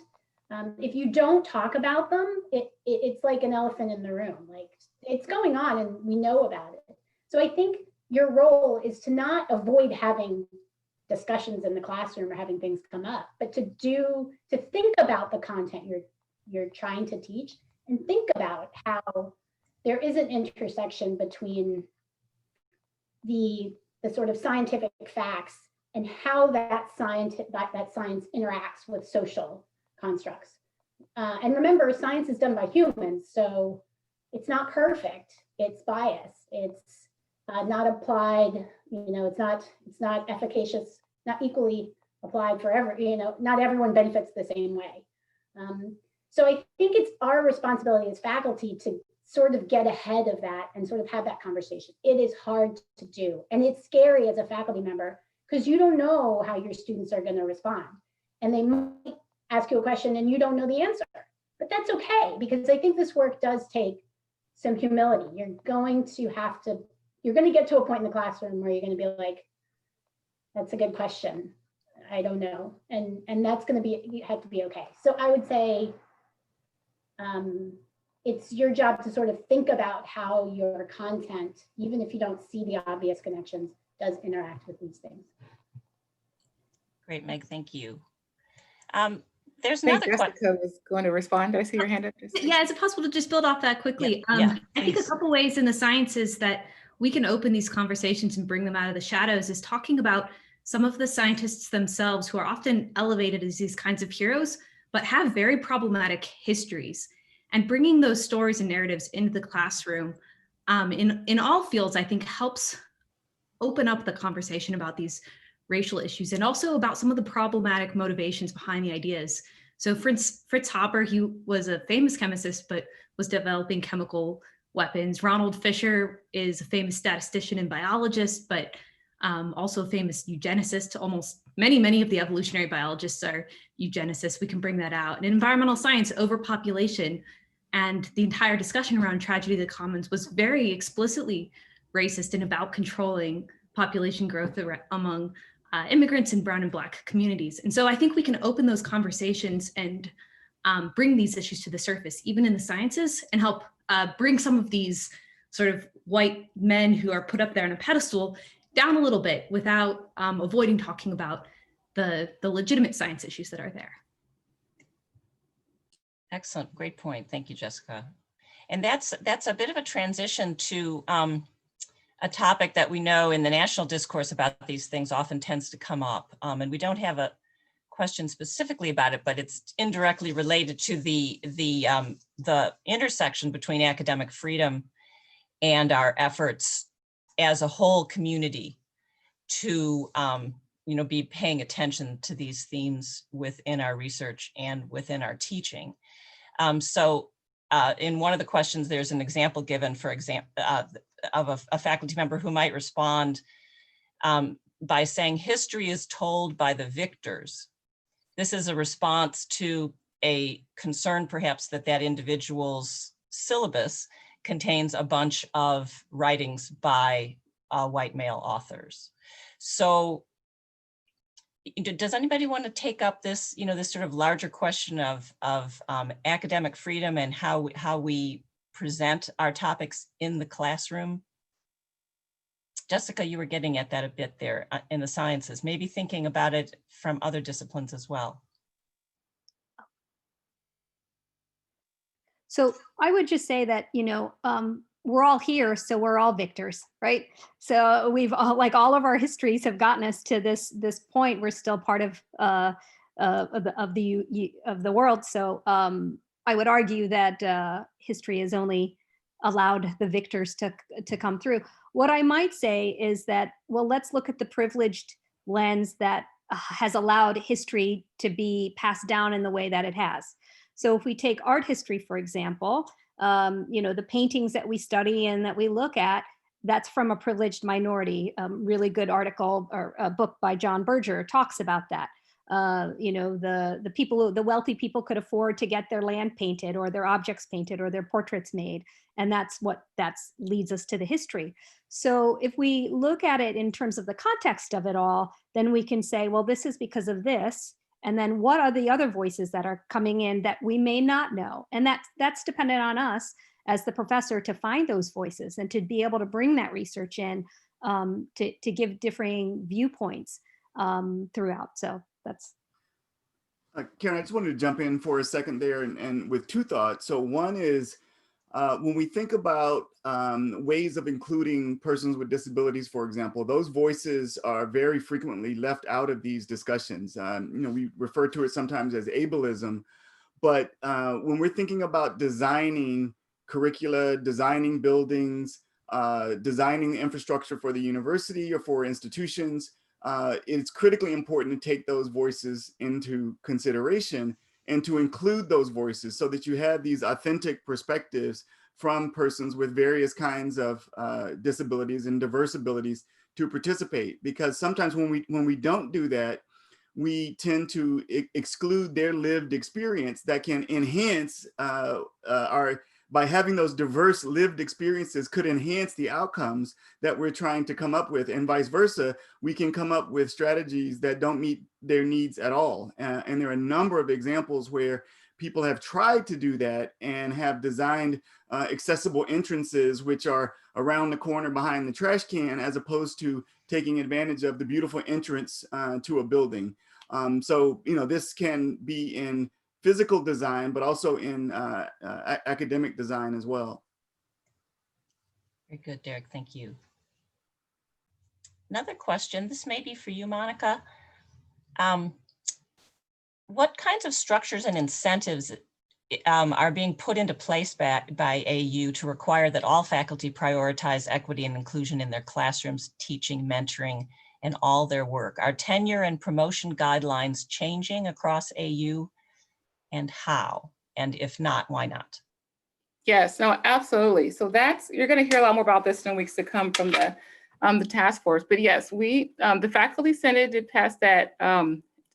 if you don't talk about them, it's like an elephant in the room. Like, it's going on and we know about it. So I think your role is to not avoid having discussions in the classroom or having things come up, but to think about the content you're trying to teach and think about how there is an intersection between the sort of scientific facts and how that science interacts with social constructs. And remember, science is done by humans, so it's not perfect. It's biased. It's not applied. It's not efficacious. Not equally applied forever. Not everyone benefits the same way. So I think it's our responsibility as faculty to sort of get ahead of that and sort of have that conversation. It is hard to do. And it's scary as a faculty member because you don't know how your students are going to respond. And they might ask you a question and you don't know the answer. But that's okay, because I think this work does take some humility. You're going to get to a point in the classroom where you're going to be like, that's a good question. I don't know. And that's going to have to be okay. So I would say, it's your job to sort of think about how your content, even if you don't see the obvious connections, does interact with these things. Great, Meg, thank you. There's another question. Jessica was going to respond. I see your hand up. Yeah, is it possible to just build off that quickly? Yeah, I think a couple ways in the sciences that we can open these conversations and bring them out of the shadows is talking about some of the scientists themselves who are often elevated as these kinds of heroes, but have very problematic histories. And bringing those stories and narratives into the classroom in all fields, I think helps open up the conversation about these racial issues and also about some of the problematic motivations behind the ideas. So Fritz Haber, he was a famous chemist, but was developing chemical weapons. Ronald Fisher is a famous statistician and biologist, but also a famous eugenicist. Almost many of the evolutionary biologists are eugenicists. We can bring that out. And in environmental science, overpopulation And the entire discussion around tragedy of the commons was very explicitly racist and about controlling population growth among immigrants in brown and black communities. And so I think we can open those conversations and bring these issues to the surface, even in the sciences, and help bring some of these sort of white men who are put up there on a pedestal down a little bit without avoiding talking about the legitimate science issues that are there. Excellent, great point. Thank you, Jessica. And that's a bit of a transition to a topic that we know in the national discourse about these things often tends to come up. And we don't have a question specifically about it, but it's indirectly related to the intersection between academic freedom and our efforts as a whole community to be paying attention to these themes within our research and within our teaching. In one of the questions, there's an example given, for example, of a faculty member who might respond by saying, history is told by the victors. This is a response to a concern, perhaps, that individual's syllabus contains a bunch of writings by white male authors. So does anybody want to take up this, this sort of larger question of academic freedom and how we present our topics in the classroom? Jessica, you were getting at that a bit there in the sciences, maybe thinking about it from other disciplines as well. So I would just say that, we're all here, so we're all victors, right? So we've all, like, all of our histories have gotten us to this point. We're still part of the world. So I would argue that history has only allowed the victors to come through. What I might say is that, well, let's look at the privileged lens that has allowed history to be passed down in the way that it has. So if we take art history, for example, the paintings that we study and that we look at, that's from a privileged minority. Really good article or a book by John Berger talks about that. The people, the wealthy people could afford to get their land painted or their objects painted or their portraits made. And that's leads us to the history. So if we look at it in terms of the context of it all, then we can say, well, this is because of this. And then what are the other voices that are coming in that we may not know? And that's dependent on us as the professor to find those voices and to be able to bring that research in to give differing viewpoints throughout. So that's. Karen, I just wanted to jump in for a second there and with two thoughts. So one is when we think about ways of including persons with disabilities, for example, those voices are very frequently left out of these discussions. We refer to it sometimes as ableism, but when we're thinking about designing curricula, designing buildings, designing infrastructure for the university or for institutions, it's critically important to take those voices into consideration and to include those voices so that you have these authentic perspectives from persons with various kinds of disabilities and diverse abilities to participate. Because sometimes when we don't do that, we tend to exclude their lived experience that can enhance by having those diverse lived experiences could enhance the outcomes that we're trying to come up with, and vice versa. We can come up with strategies that don't meet their needs at all. And there are a number of examples where people have tried to do that and have designed accessible entrances, which are around the corner behind the trash can, as opposed to taking advantage of the beautiful entrance to a building. So, this can be in physical design, but also in academic design as well. Very good, Derek, thank you. Another question, this may be for you, Monica. What kinds of structures and incentives are being put into place by AU to require that all faculty prioritize equity and inclusion in their classrooms, teaching, mentoring, and all their work? Are tenure and promotion guidelines changing across AU, and how? And if not, why not? Yes, no, absolutely. So you're going to hear a lot more about this in weeks to come from the task force. But yes, the Faculty Senate did pass that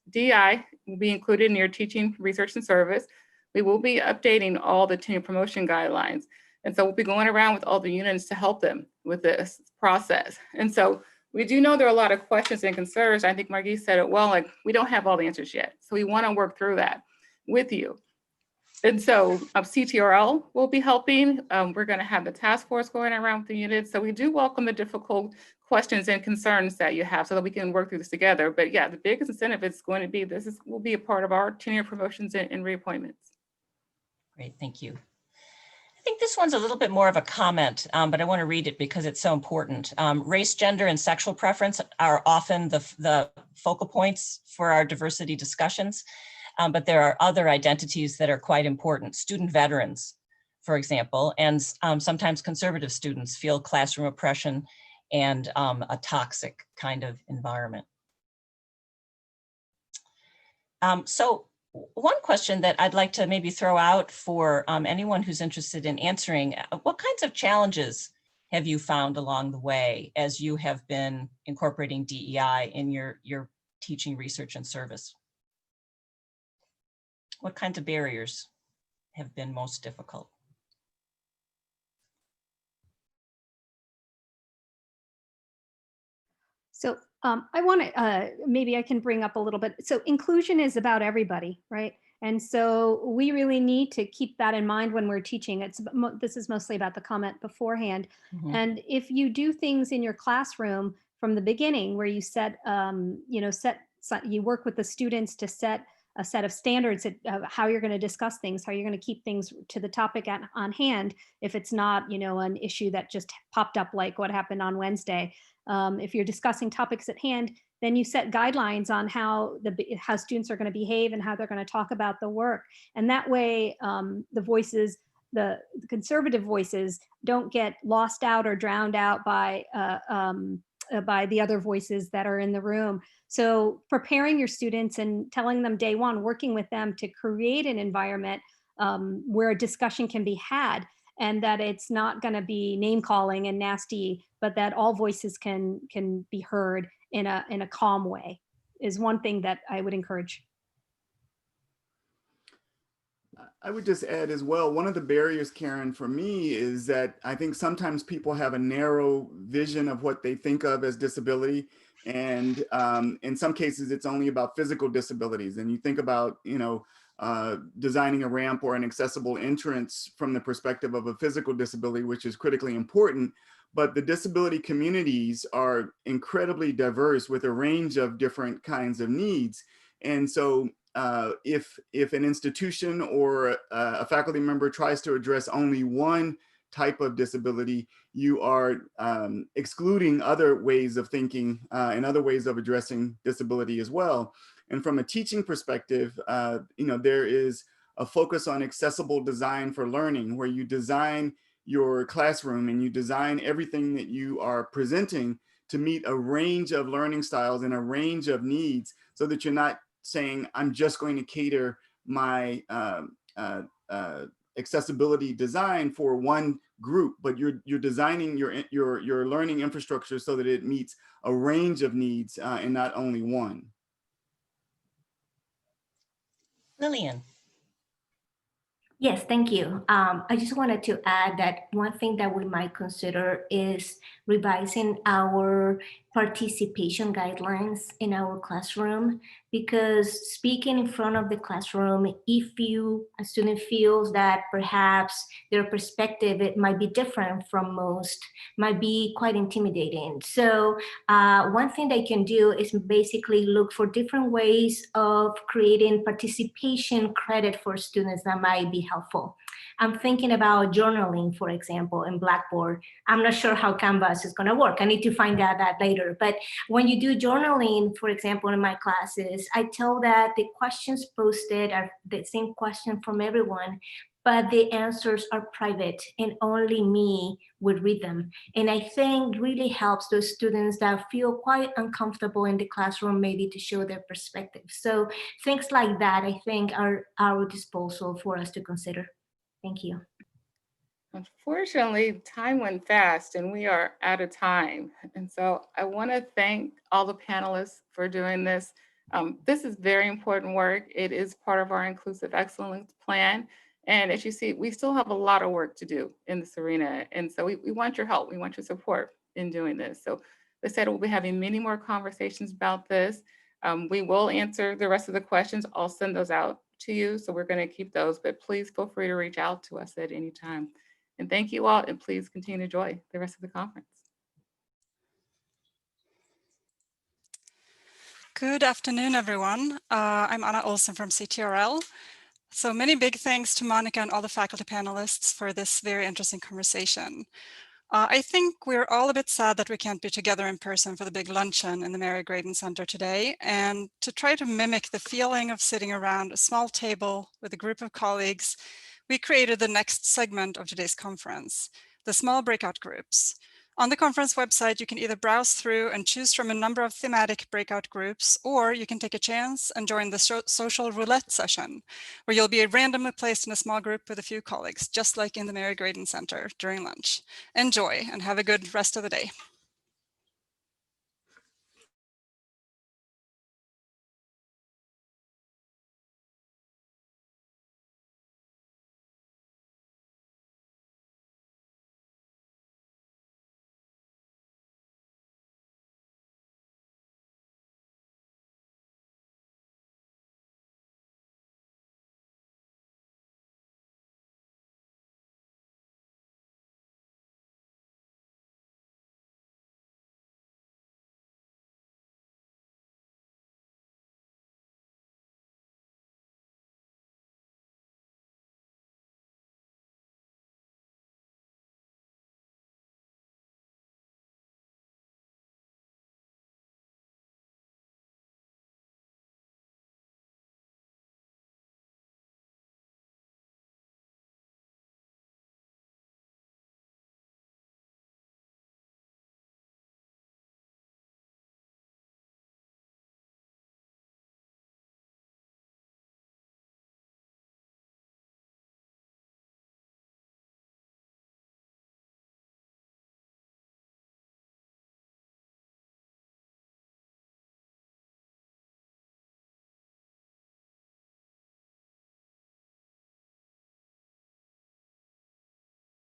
DEI will be included in your teaching, research, and service. We will be updating all the tenure promotion guidelines. And so we'll be going around with all the units to help them with this process. And so we do know there are a lot of questions and concerns. I think Margie said it well, like we don't have all the answers yet. So we want to work through that with you. And so CTRL will be helping. We're going to have the task force going around with the units. So we do welcome the difficult questions and concerns that you have so that we can work through this together. But yeah, the biggest incentive is going to be will be a part of our tenure promotions and reappointments. Great, thank you. I think this one's a little bit more of a comment, but I want to read it because it's so important. Race, gender, and sexual preference are often the focal points for our diversity discussions, but there are other identities that are quite important. Student veterans, for example, and sometimes conservative students feel classroom oppression and a toxic kind of environment. So one question that I'd like to maybe throw out for anyone who's interested in answering, what kinds of challenges have you found along the way as you have been incorporating DEI in your teaching, research, and service? What kinds of barriers have been most difficult? So I want to, maybe I can bring up a little bit. So inclusion is about everybody, right? And so we really need to keep that in mind when we're teaching. This is mostly about the comment beforehand. Mm-hmm. And if you do things in your classroom from the beginning where you set, you work with the students to set a set of standards of how you're going to discuss things, how you're going to keep things to the topic on hand. If it's not, an issue that just popped up like what happened on Wednesday. If you're discussing topics at hand, then you set guidelines on how students are going to behave and how they're going to talk about the work. And that way, the conservative voices don't get lost out or drowned out by the other voices that are in the room. So preparing your students and telling them day one, working with them to create an environment where a discussion can be had, and that it's not going to be name calling and nasty, but that all voices can be heard in a calm way, is one thing that I would encourage. I would just add as well, one of the barriers, Karen, for me is that I think sometimes people have a narrow vision of what they think of as disability. And in some cases, it's only about physical disabilities. And you think about, designing a ramp or an accessible entrance from the perspective of a physical disability, which is critically important. But the disability communities are incredibly diverse with a range of different kinds of needs. And so if an institution or a faculty member tries to address only one type of disability, you are excluding other ways of thinking and other ways of addressing disability as well. And from a teaching perspective, there is a focus on accessible design for learning, where you design your classroom and you design everything that you are presenting to meet a range of learning styles and a range of needs, so that you're not saying, I'm just going to cater my accessibility design for one group, but you're designing your learning infrastructure so that it meets a range of needs and not only one. Lillian. Yes, thank you. I just wanted to add that one thing that we might consider is revising our participation guidelines in our classroom, because speaking in front of the classroom, if a student feels that perhaps their perspective, it might be different from most, might be quite intimidating. So one thing they can do is basically look for different ways of creating participation credit for students that might be helpful. I'm thinking about journaling, for example, in Blackboard. I'm not sure how Canvas is going to work. I need to find out that later. But when you do journaling, for example, in my classes, I tell that the questions posted are the same question from everyone, but the answers are private and only me would read them. And I think really helps those students that feel quite uncomfortable in the classroom, maybe to show their perspective. So things like that, I think, are at our disposal for us to consider. Thank you. Unfortunately, time went fast and we are out of time. And so I want to thank all the panelists for doing this. This is very important work. It is part of our inclusive excellence plan. And as you see, we still have a lot of work to do in this arena. And so we want your help. We want your support in doing this. So as I said, we'll be having many more conversations about this. We will answer the rest of the questions. I'll send those out to you. So we're going to keep those, but please feel free to reach out to us at any time. And thank you all, and please continue to enjoy the rest of the conference. Good afternoon, everyone. I'm Anna Olsen from CTRL. So many big thanks to Monica and all the faculty panelists for this very interesting conversation. I think we're all a bit sad that we can't be together in person for the big luncheon in the Mary Graydon Center today. And to try to mimic the feeling of sitting around a small table with a group of colleagues, we created the next segment of today's conference, the small breakout groups. On the conference website, you can either browse through and choose from a number of thematic breakout groups, or you can take a chance and join the social roulette session, where you'll be randomly placed in a small group with a few colleagues, just like in the Mary Graydon Center during lunch. Enjoy and have a good rest of the day.